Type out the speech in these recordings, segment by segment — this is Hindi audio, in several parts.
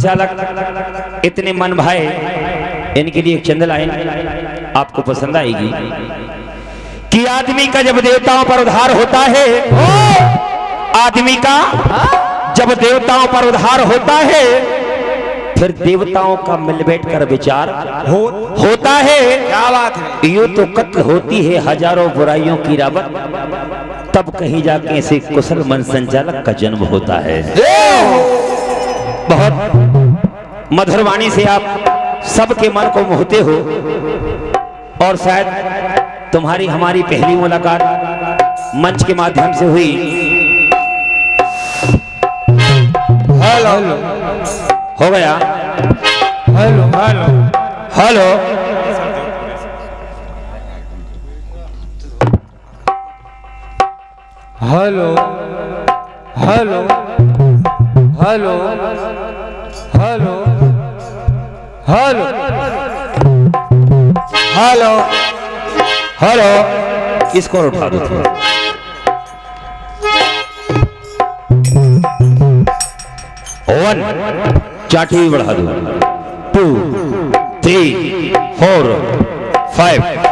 संचालक इतने मन भाए, इनके लिए एक चंद लाइन आपको पसंद आएगी कि आदमी का जब देवताओं पर उद्धार होता है, आदमी का जब देवताओं पर उद्धार होता है, फिर देवताओं का मिल बैठ कर विचार होता है। क्या बात है। यूं तो कत्ल होती है हजारों बुराइयों की रावत, तब कहीं जाके ऐसे कुशल मन संचालक का जन्म होता है। बहुत मधुर वाणी से आप सबके मन को मोहते हो, और शायद तुम्हारी हमारी पहली मुलाकात मंच के माध्यम से हुई। हेलो हो गया। Hello hello hello hello hello hello hello hello hello hello इसको उठा दो थोड़ा। वन चाटी भी बढ़ा दो, 2 3 4 5।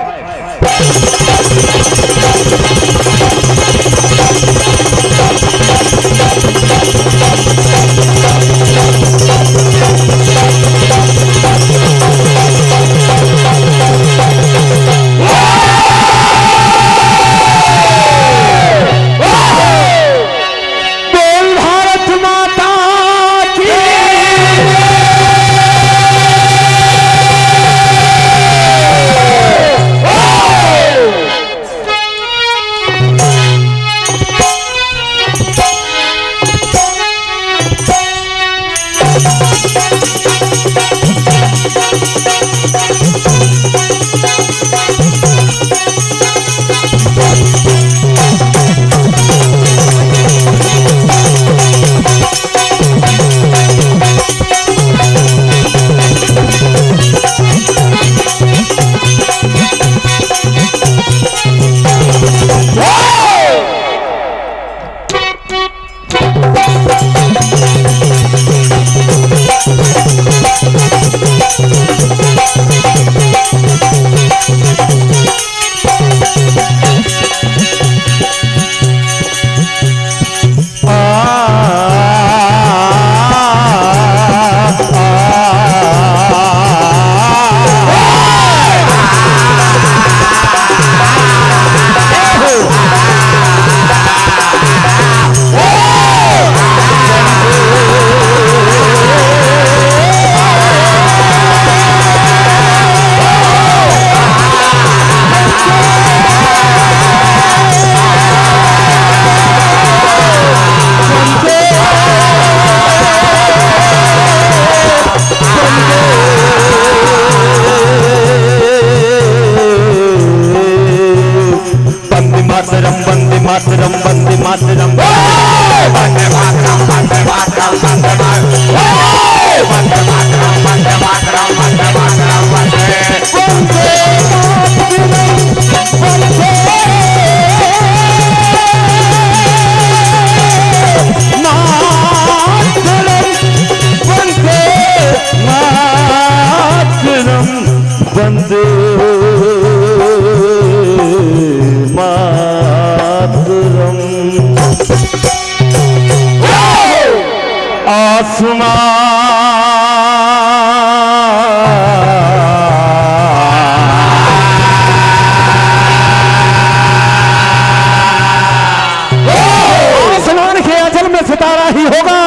आसमान के अचल में सितारा ही होगा,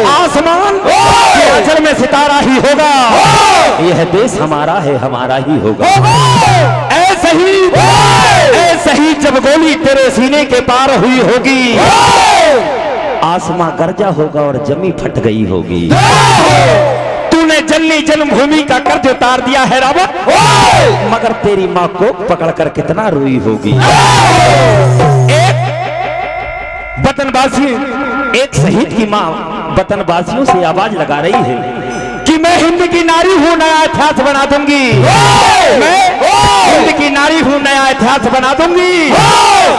आसमान के अचल में सितारा ही होगा। यह देश हमारा है, हमारा ही होगा। ऐसे ही जब गोली तेरे सीने के पार हुई होगी, आसमां गरजा होगा और जमी फट गई होगी। तूने जलनी जन्मभूमि का कर्ज उतार दिया है रावत, मगर तेरी माँ को पकड़कर कितना रोई होगी। एक वतनवासी, एक शहीद की माँ वतनवासियों से आवाज लगा रही है कि मैं हिंद की नारी हूं, नया इतिहास बना दूंगी। मैं हिंद की नारी हूं, नया इतिहास बना दूंगी।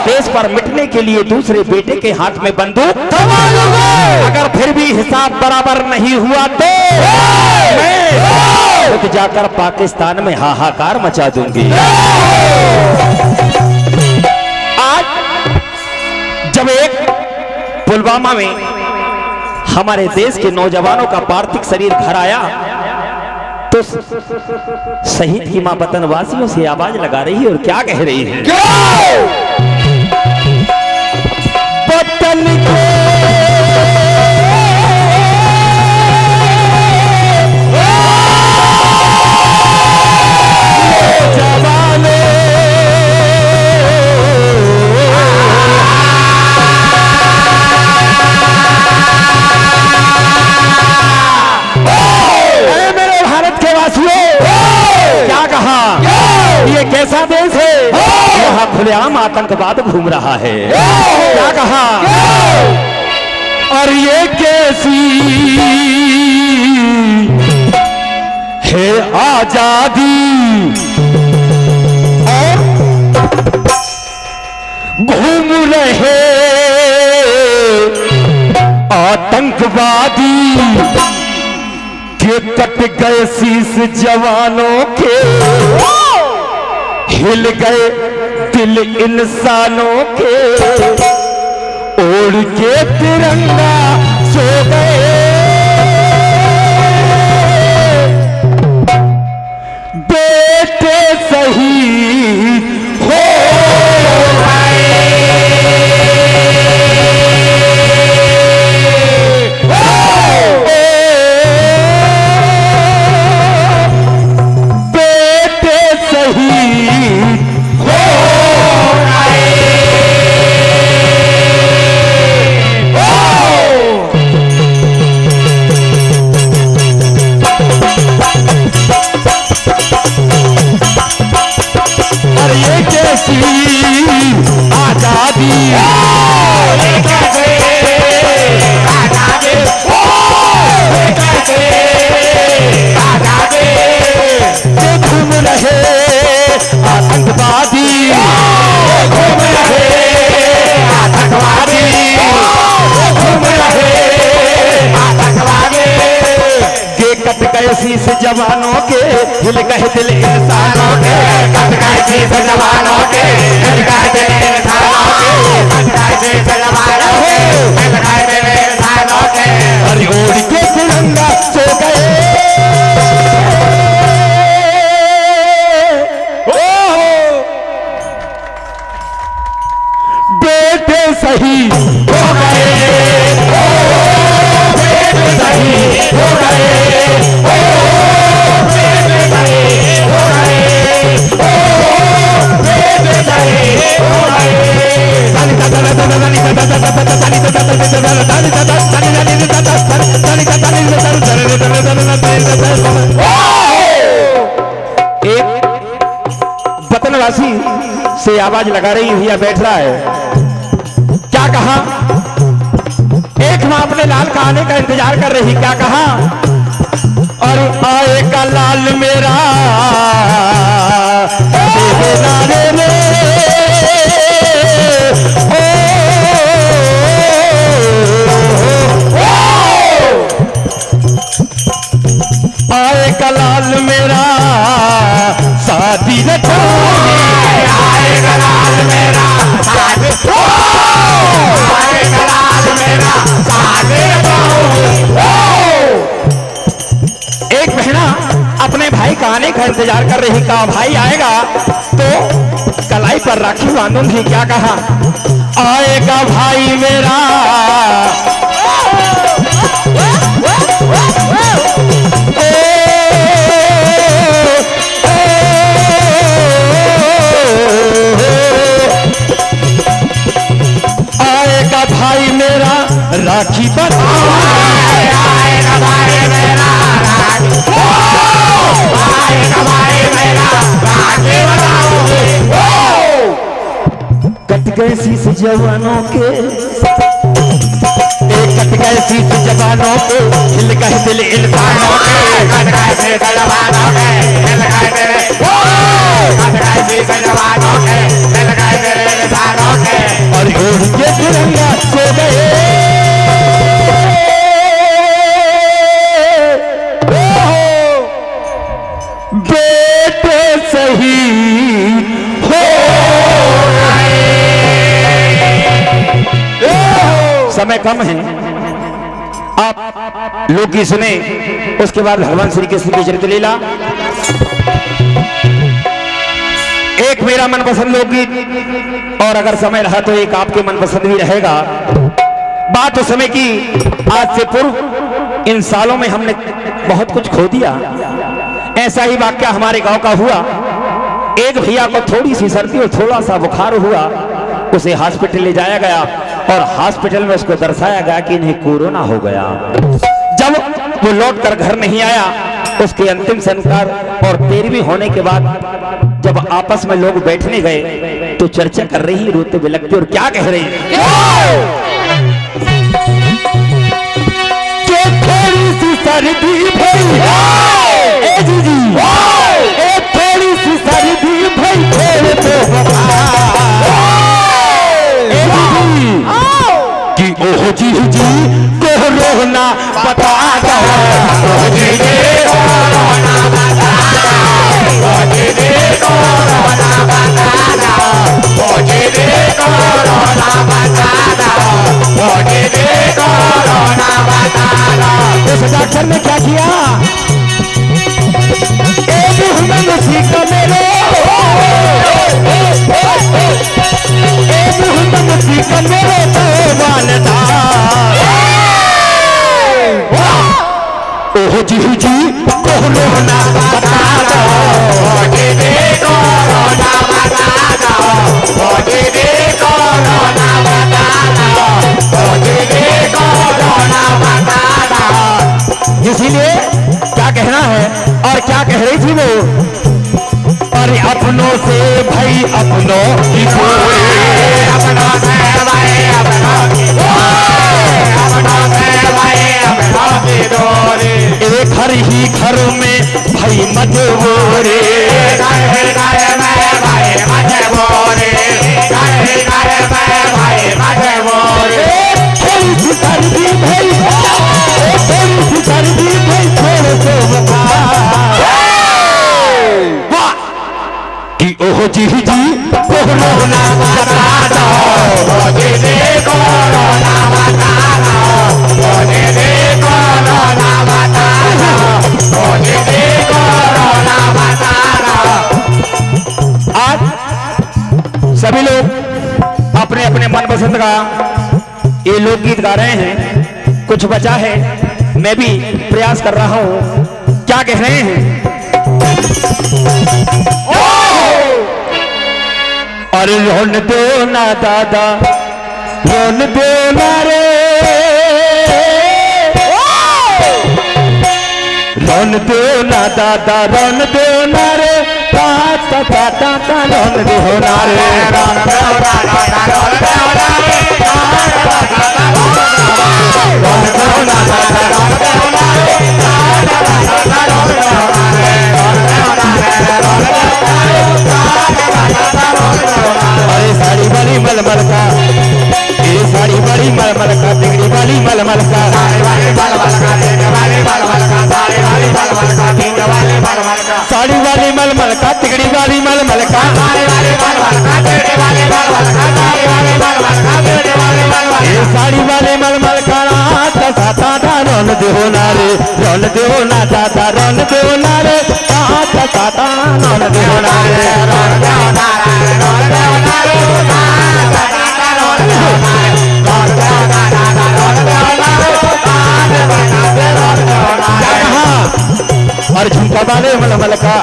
देश पर मिटने के लिए दूसरे बेटे के हाथ में बंदूक थमा दूंगा। अगर फिर भी हिसाब बराबर नहीं हुआ तो मैं खुद जाकर पाकिस्तान में हाहाकार मचा दूंगी। आज जब एक पुलवामा में हमारे देश के नौजवानों का पार्थिव शरीर घर आया तो शहीद की मां वतनवासियों से आवाज लगा रही है और क्या कह रही है? वतन के ये कैसा देश है? यहाँ खुलेआम आतंकवाद घूम रहा है। क्या कहा? और ये कैसी है आजादी और घूम रहे आतंकवादी के कट गए शीश जवानों के, हिल गए दिल इंसानों के, ओढ़ के तिरंगा सो गए बेटे शहीद हो आजादी घूम रहे आतंकवादी, घूम रहे आतंकवादी, घूम रहे आतंकवादी के कट गए शीश जवानों के, हिल गए दिल इंसानों के, कट गए शीश जवानों के, हिल गए दिल इंसानों के, कट गए शीश जवानों के, हिल गए दिल इंसानों के, हरी ओढ़ के तिरंगा सो गए बेटे शहीद हो गए, बेटे शहीद हो गए, एक वतनवासी से आवाज लगा रही भैया बैठ रहा है। क्या कहा? एक मां अपने लाल का आने का इंतजार कर रही। क्या कहा? और आएगा लाल मेरा आएगा लाल मेरा शादी रचाने, आएगा लाल मेरा शादी, आएगा लाल मेरा शादी रचाने। एक बहना अपने भाई का आने का इंतजार कर रही। कहा भाई आएगा तो कलाई पर राखी बांधूंगी। क्या कहा? आएगा भाई मेरा आएगा भाई मेरा राखी बंधाऊंगा, आएगा भाई मेरा राखी, आएगा भाई मेरा राखी बंधाऊंगी। कट गए शीश जवानों के, कट गए शीश जवानों के हिल गए दिल इंसानों के कट गए शीश जवानों के हिल गए दिल कट गए शीश जवानों के हिल गए दिल इंसानों के और ओढ़ के तिरंगा सो गए बेटे शहीद हो समय कम है, आप लोकगीत सुने, उसके बाद भगवान श्री कृष्ण की चरित्र लीला। एक मेरा मनपसंद लोकगीत और अगर समय रहा तो एक आपके मनपसंद भी रहेगा। बात उस समय की, आज से पूर्व इन सालों में हमने बहुत कुछ खो दिया। ऐसा ही वाक्य हमारे गांव का हुआ। एक भैया को थोड़ी सी सर्दी और थोड़ा सा बुखार हुआ, उसे हॉस्पिटल ले जाया गया और हॉस्पिटल में उसको दर्शाया गया कि इन्हें कोरोना हो गया। जब वो लौट कर घर नहीं आया, उसके अंतिम संस्कार और 13वीं होने के बाद जब आपस में लोग बैठने गए तो चर्चा कर रही, रोते बिलखते और क्या कह रही, थोड़ी सी सर्दी भई जी थोड़ी सी सर्दी भई थोड़े तो कि ओह जी कोरोना बता दो, ओह जी कोरोना बता दो, ओह जी कोरोना बता दो, ओह जी कोरोना बता दो, ओह जी कोरोना बता दो। उस डॉक्टर ने क्या किया, ओह जी कोरोना बता दो, ओह जी कोरोना बता दो, ओह जी कोरोना बता दो, ओह जी कोरोना बता दो। इसीलिए क्या कहना है और क्या कह रही थी वो, अरे अपनों से भाई अपनों की दूरी, अपनों से भाई अपनों की दूरी, अपनों से भाई अपनों की दूरी, एक घर ही घर में भाई मजबूरी, घर में भाई मजबूरी, घर में भाई मजबूरी, थोड़ी सी सर्दी भाई, थोड़ी सी सर्दी भाई थोड़े से कि ओह जी कोरोना बता दो, ओह जी कोरोना बता दो, ओह जी कोरोना बता दो, ओह जी कोरोना बता दो। आज सभी लोग अपने अपने मनपसंद का ये लोकगीत गा रहे हैं, कुछ बचा है, मैं भी प्रयास कर रहा हूं। क्या कह रहे हैं, अरे रोन दो ना दादा, रोन दो ना रे, रोन दो ना दादा, रोन दो ना रे, ता ता ता ता रोन दो ना रे, रोन दो ना दादा, रोन दो ना रे, रोन दो ना दादा, रोन दो ना रे, अरे साड़ी वाली मलमल का, ये साड़ी वाली मलमल का, तिगड़ी वाली मलमल का, साड़ी वाली मलमल का, तिगड़ी वाली मलमल का, साड़ी वाली मलमल का, तिगड़ी वाली मलमल का, साड़ी वाली मलमल का, तिगड़ी वाली मलमल का, साड़ी वाली मलमल का, तिगड़ी वाली मलमल का, साड़ी वाली मलमल का, तिगड़ी वाली मलमल, ये साड़ी वाली मलमल का ता ता ता रोन दो ना रे, रोन दो ना दादा, रोन दो ना रे, ता ता ता रोन दो ना रे, रोन दो ना रे, रोन दो ना रे, ता ता ता रोन दो ना रे, रोन दो ना दादा, रोन दो ना रे, ता ता रोन दो ना रे। और झुमका वाले मलमल का,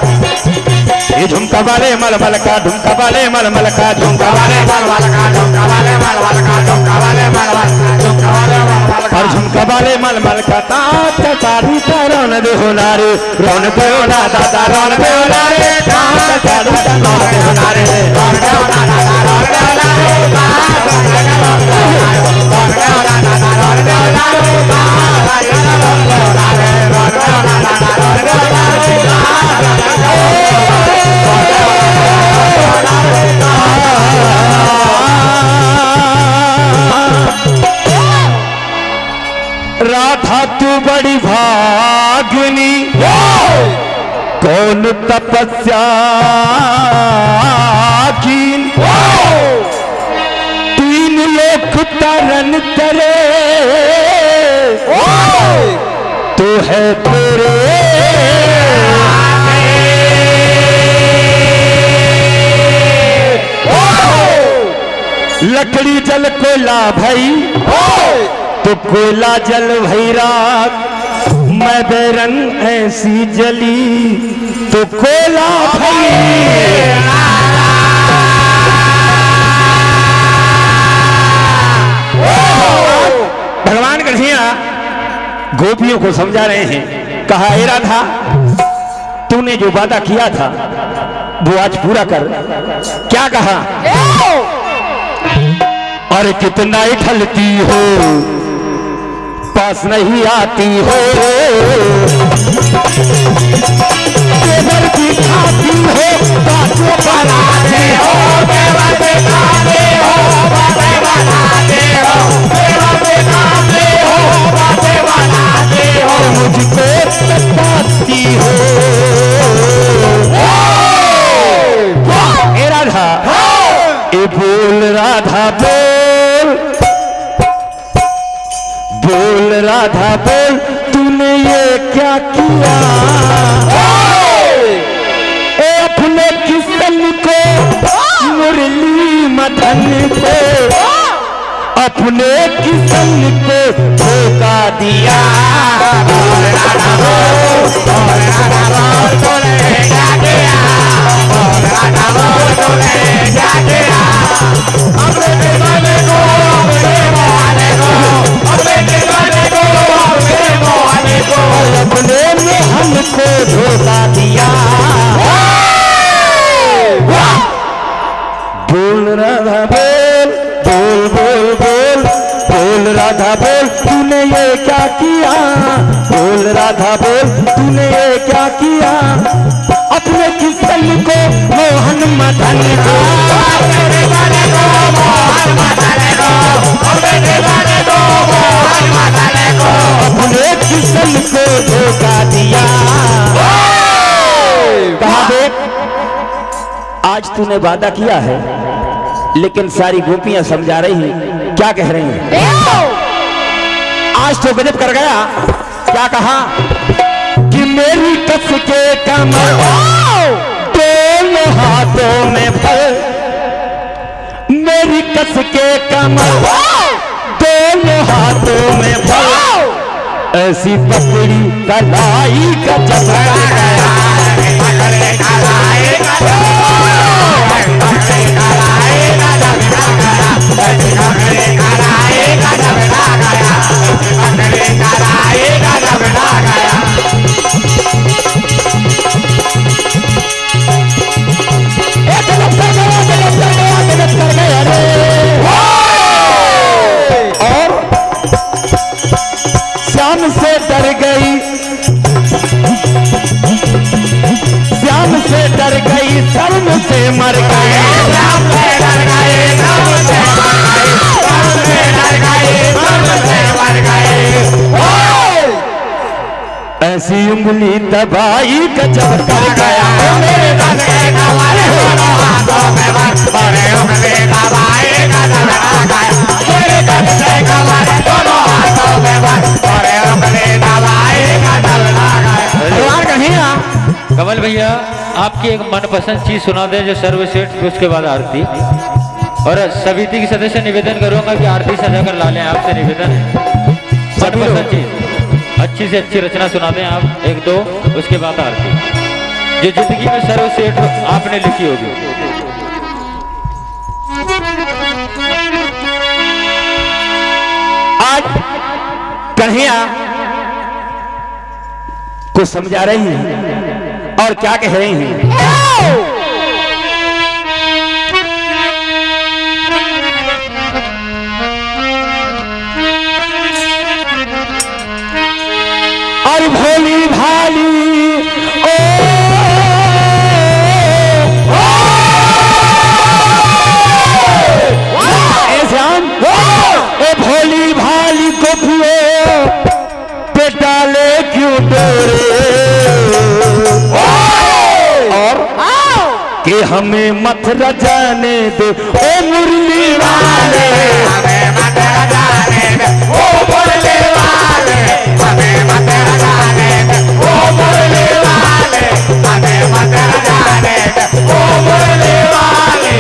ये झुमका वाले मलमल का, झुमका वाले मलमल का, झुमका वाले मलमल का, झुमका वाले मलमल का, झुमका वाले मलमल का, झुमका वाले मलमल का, और झुमका वाले मलमल का, ता ता साड़ी ता रोन दो ना रे, रोन दो ना दादा, रोन दो ना रे, ता ता साड़ी ता रोन दो ना रे, रोन दो ना दादा, रोन दो ना रे, ता ता रोन दो ना रे, रोन दो ना दादा, रोन दो ना रे, ता कौन तपस्या कीन, तीन लोक तरन तरे, तो है तेरे लकड़ी जल कोयला भई, तो कोयला जल भई रात, मैं बेरंग ऐसी जली, तो कोयला भई। भगवान कन्हैया गोपियों को समझा रहे हैं। कहा, हे राधा, तूने जो वादा किया था वो आज पूरा कर। क्या कहा? अरे कितना ही ढलती हो पास नहीं आती हो, केवल की खाती हो बातों बनाते हो, केवल दिखाते हो बातें बनाते हो, केवल दिखाते हो बातें बनाते हो, मुझको सताती हो। ए राधा, ए बोल राधा बोल, बोल राधा बोल, तूने ये क्या किया? ए अपने किसन को, मुरली मदन को, अपने किसन को धोखा दिया। बोल राधा बोल, बोल राधा बोल, तूने क्या किया? बोल राधा बोल, तूने क्या किया? अपने दीवाने को, अपने मोहने को, अपने दीवाने को, अपने मोहने को, अपने मोहन को धोखा दिया। बोल राधा बोल, बोल बोल बोल, बोल राधा बोल, तूने ये क्या किया? बोल राधा बोल, तूने ये क्या किया? अपने किसन को मोहन मदन को, अपने दीवाने को मोहन मदन को, अपने दीवाने को मोहन मदन को, अपने किसन को धोखा दिया। कहा, देख, आज तूने वादा किया है, लेकिन सारी गोपियां समझा रही हैं। क्या कह रही हैं? आज तो गजब कर गया। क्या कहा? कि मेरी कस के कमर, दोनों हाथों में फल, मेरी कस के कमर, दोनों हाथों में फल, ऐसी पकड़ी कलाई का चक्कर गया, पकड़े कलाई का और श्याम से डर गई, श्याम से डर गई, शर्म से मर गई, श्याम से डर गई, शर्म से मर गई, शर्म से डर गई, शर्म से मर गई। ऐसी उंगली दबाई गजब कर गया, मेरे दस के कमर दोनों हाथों में बस, बड़े उंगली दबाई गजब कर गया, मेरे दस के कमर दोनों हाथों में बस, बड़े उंगली दबाई गजब कर गया। भगवान कन्हैया, कमल भैया, आपकी एक मनपसंद चीज सुना दें जो सर्वश्रेष्ठ, फिर उसके बाद आरती। और समिति के सदस्य निवेदन करूंगा कि आरती सजाकर ला लें, आपसे निवेदन है। मनपसंद चीज अच्छी से अच्छी रचना सुना दें आप, एक दो, उसके बाद आरती, जो जिंदगी में सर्वश्रेष्ठ आपने लिखी होगी। आज कन्हैया को समझा रही हैं और क्या कह रही हैं? और भोली भाली ओ, श्याम, ए भोली भाली को डाले क्यों डोरे? हमें मत रजाने दे ओ मुरली वाले, हमें मत जाने दे ओ मुरली वाले, हमें मत जाने दे ओ मुरली वाले, हमें मत जाने दे ओ मुरली वाले,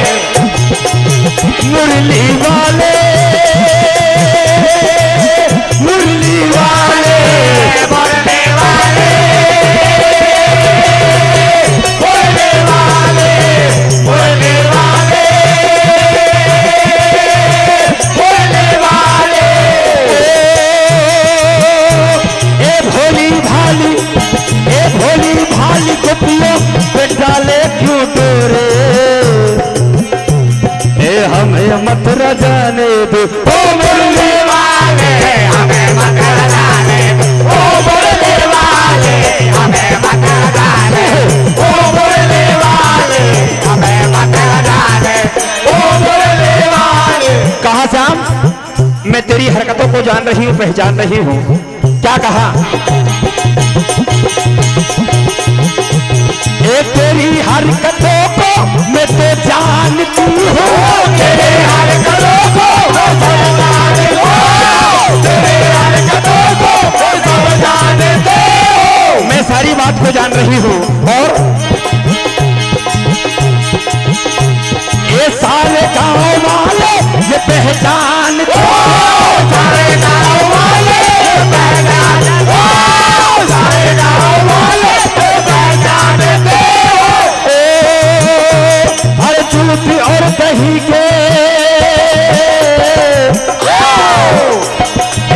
मुरली वाले, मुरली वाले, मुरली वाले, मुरली वाले, मुरली वाले, मुरली वाले। ए भोली भाली, ए भोली भाली गोपियों पे डाले क्यों डोरे, ए हमें मत रजाने दो ओ मुरली वाले, हमें मत जाने दे ओ मुरली वाले, हमें मत जाने ओ मुरली वाले, हमें मत जाने ओ मुरली वाले। कहा श्याम, मैं तेरी हरकतों को जान रही हूँ, पहचान रही हूँ। क्या कहा? ए तेरी हरकतों को मैं तो जानती हूँ, तेरे हरकतों को मैं सब जानती हूँ, तेरे हरकतों को मैं सब जानती हूँ। मैं सारी बात को जान रही हूँ। और ये सारे गांव वाले ये पहचानते हो, सारे गाँव वाले पहचानते हो, सारे गाँव वाले पहचानते हो। हर झूठ और दही के,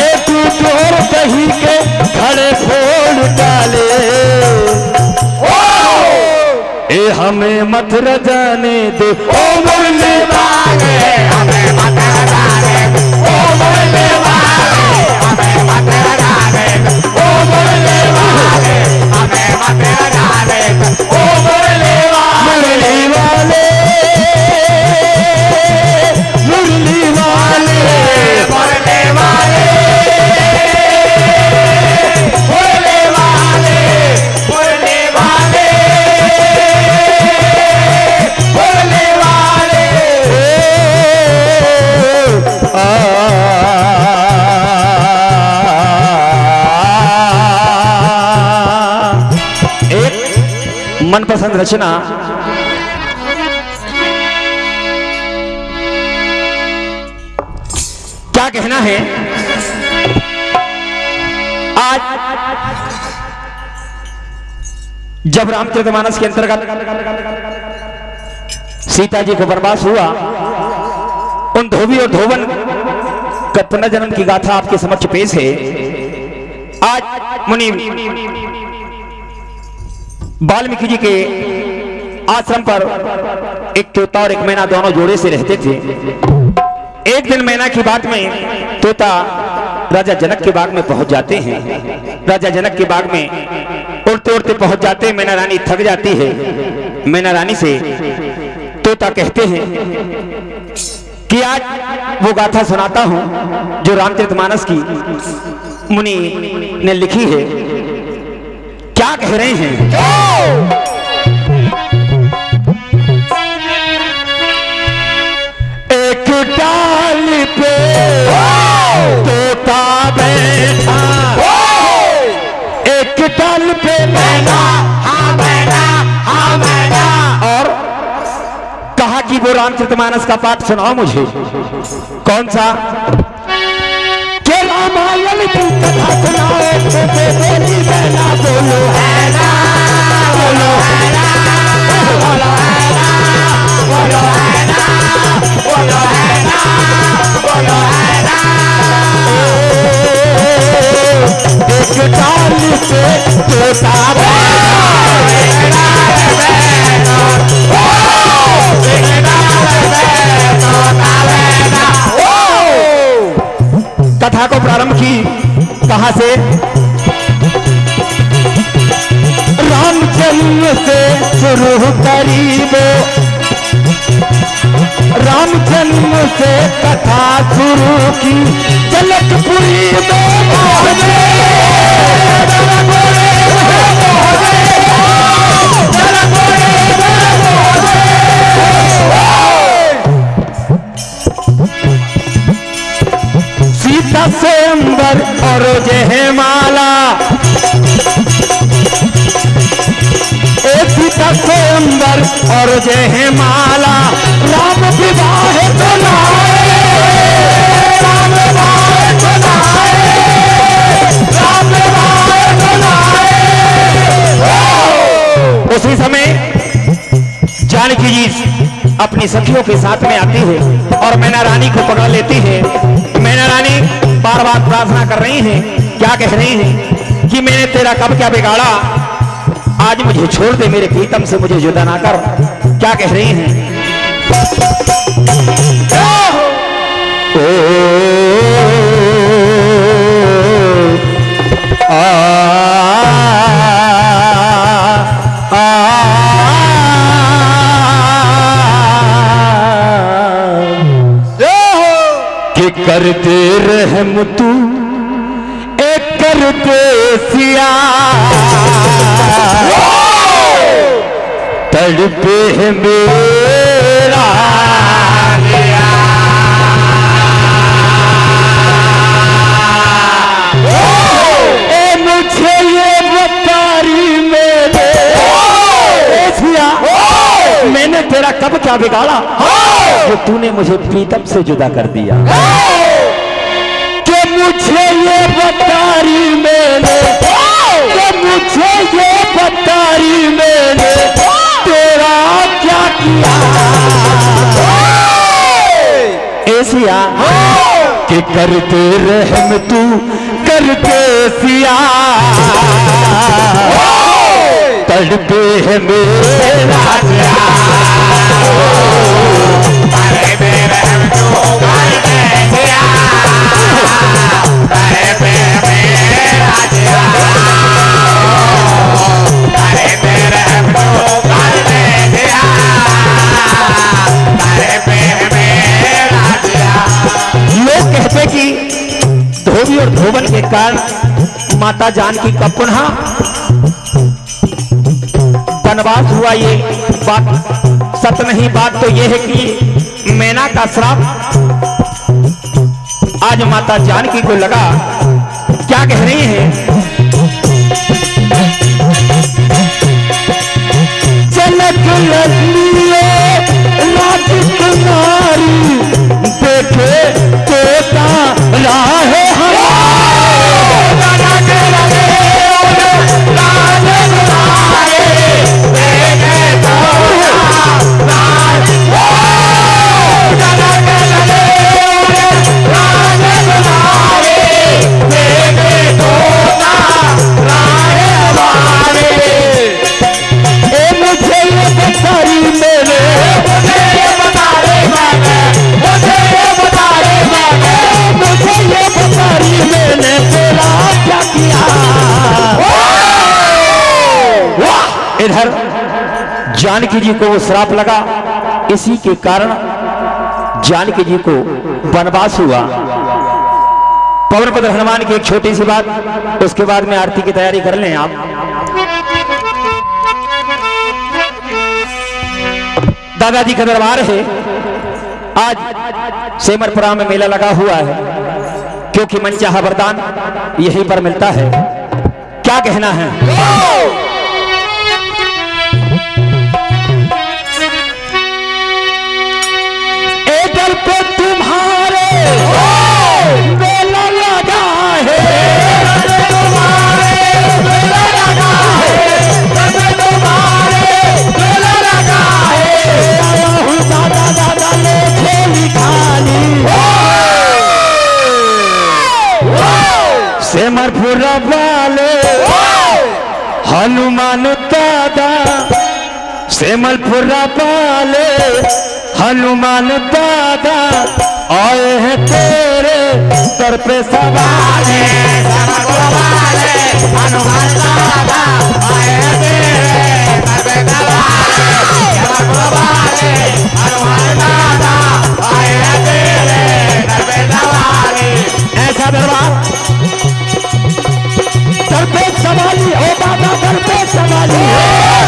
एक झूठ और दही के खड़े फोड़ डाले, ए हमें मत रजाने दे ओ मुरली वाले, हमें मत जाने दे ओ मुरली वाले, हमें मत जाने दे ओ मुरली वाले, हमें मत जाने दे ओ मुरली वाले, मुरली वाले, मुरली वाले, मुरली वाले, मुरली वाले, मुरली वाले, मुरली वाले। एक मनपसंद रचना क्या कहना है? आज जब रामचरितमानस के अंतर्गत सीता जी को वनवास हुआ, उन धोबी और धोबन का पुनर्जन्म की गाथा आपके समक्ष पेश है। आज मुनि वाल्मीकि जी के आश्रम पर एक तोता और एक मैना दोनों जोड़े से रहते थे। एक दिन मैना की बात में तोता राजा जनक के बाग में पहुंच जाते हैं। राजा जनक के बाग में उड़ते उड़ते पहुंच जाते हैं। मैना रानी थक जाती है। मैना रानी से तोता कहते हैं कि आज वो गाथा सुनाता हूं जो रामचरितमानस की मुनि ने लिखी है। क्या कह रहे हैं? एक डाल पे तोता बैठा, एक डाल पे मैना, हाँ मैना, हाँ मैना। और कहा कि वो रामचरितमानस का पाठ सुनाओ मुझे। कौन सा? के रामायण की कथा सुनाओ, तोते बोली मैना बोलो है ना, बोलो है ना, बोलो है ना, बोलो है ना, बोलो है ना, बोलो है ना। एक डाल से तोता बैठा, कथा को प्रारंभ की कहां से? राम जन्म से शुरू करीबो, राम जन्म से कथा शुरू की जनकपुरी में पहुंचे। जनकपुरी में पहुंचे, जनकपुरी में पहुंचे। जय माला राम विवाह सुनाए, राम विवाह सुनाए, राम विवाह सुनाए। उसी समय जानकी जी अपनी सखियों के साथ में आती है और मैना रानी को पकड़ लेती है। मैना रानी बार बार प्रार्थना कर रही हैं, क्या कह रही हैं कि मैंने तेरा कब क्या बिगाड़ा, आज मुझे छोड़ दे, मेरे प्रीतम से मुझे जुदा ना कर। क्या कह रही हैं? करते रहम तू एक करते सिया, तड़पे है मेरा गया। ए मुझे ये बतारी मेरे सिया, मैंने तेरा कब क्या बिगाड़ा जो तूने मुझे प्रीतम से जुदा कर दिया। कि मुझे ये बतारी मैंने, कि मुझे ये बतारी मैंने तेरा क्या किया। ऐसिया कि करते रहम तू करते सिया, तड़पे है मेरा धोबी और धोबन के कारण माता जानकी का पुनः वनवास हुआ। ये बात सत्य नहीं, बात तो यह है कि मैना का श्राप आज माता जानकी को लगा। क्या कह रही है? चलक ललिए राजकुमारी देखे तोता राहे इधर जानकी जी को वो श्राप लगा, इसी के कारण जानकी जी को वनवास हुआ। पवनपुत्र हनुमान की एक छोटी सी बात, उसके बाद में आरती की तैयारी कर लें आप। दादाजी का दरबार है, आज सेमरपुरा में मेला लगा हुआ है, क्योंकि मनचाहा वरदान यहीं पर मिलता है। क्या कहना है? पे तुम्हारे मेला लगा है, तुम्हारे मेला लगा है, तुम्हारे मेला लगा है। आया हूँ दादा दादा ले खेली खाली, सेमरपुरा वाले हनुमान दादा, सेमरपुरा वाले हनुमान दादा आए हैं तेरे दर पे सवार है। हनुमान दादा आए हैं तेरे दर पे सवार है। हनुमान दादा आए हैं तेरे दर पे सवार है। ऐसा दरबार दर पे सवारी हो दादा, दर पे सवारी हो,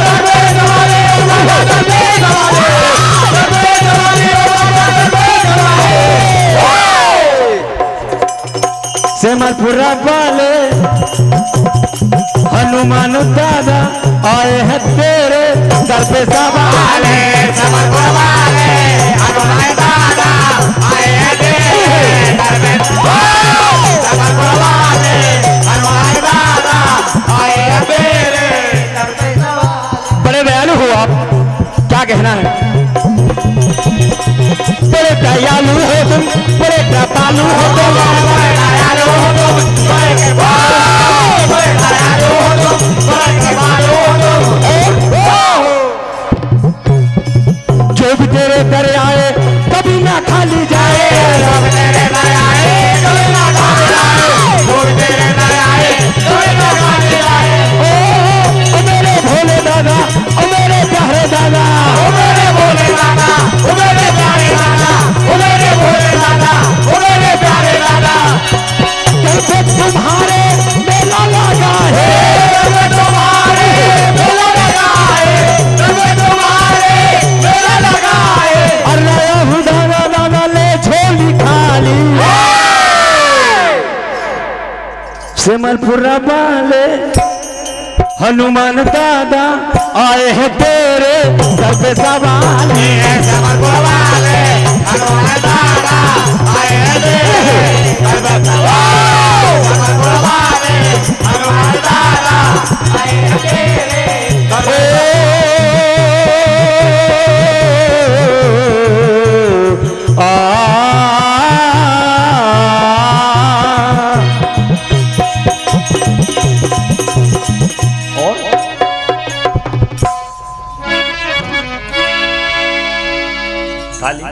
दर पे सवारी हो दादा, दर पे सवारी हो। सेमरपुरा वाले हनुमान दादा आए हैं तेरे दर पे सवार है। क्या कहना है? बड़े दयालु हो तुम, बड़े कृपालु हो तुम, बड़े दयालु हो तुम, बड़े कृपालु हो तुम, बड़े कृपालु हो तुम। जो भी तेरे दर आए कभी ना खाली जाए, जो भी तेरे दर आए कभी ना खाली जाए, जो भी तेरे दर आए कभी ना खाली जाए। ओ मेरे भोले दादा, ओ मेरे प्यारे दादा, ओ मेरे भोले दादा, ओ मेरे प्यारे दादा, ओ मेरे भोले दादा, ओ मेरे प्यारे दादा। कैसे तुम्हारे मेला लगा है, कैसे तुम्हारे मेला लगा है, कैसे तुम्हारे मेला लगा है। अरे दादा दादा ले झोली खाली, सिमलपुर वाले हनुमान दादा आए हैं तेरे सर पे सवाल। सिमलपुर वाले हनुमान दादा आए हैं तेरे सर पे सवाल। सिमलपुर वाले हनुमान दादा आए हैं तेरे सर पे खाली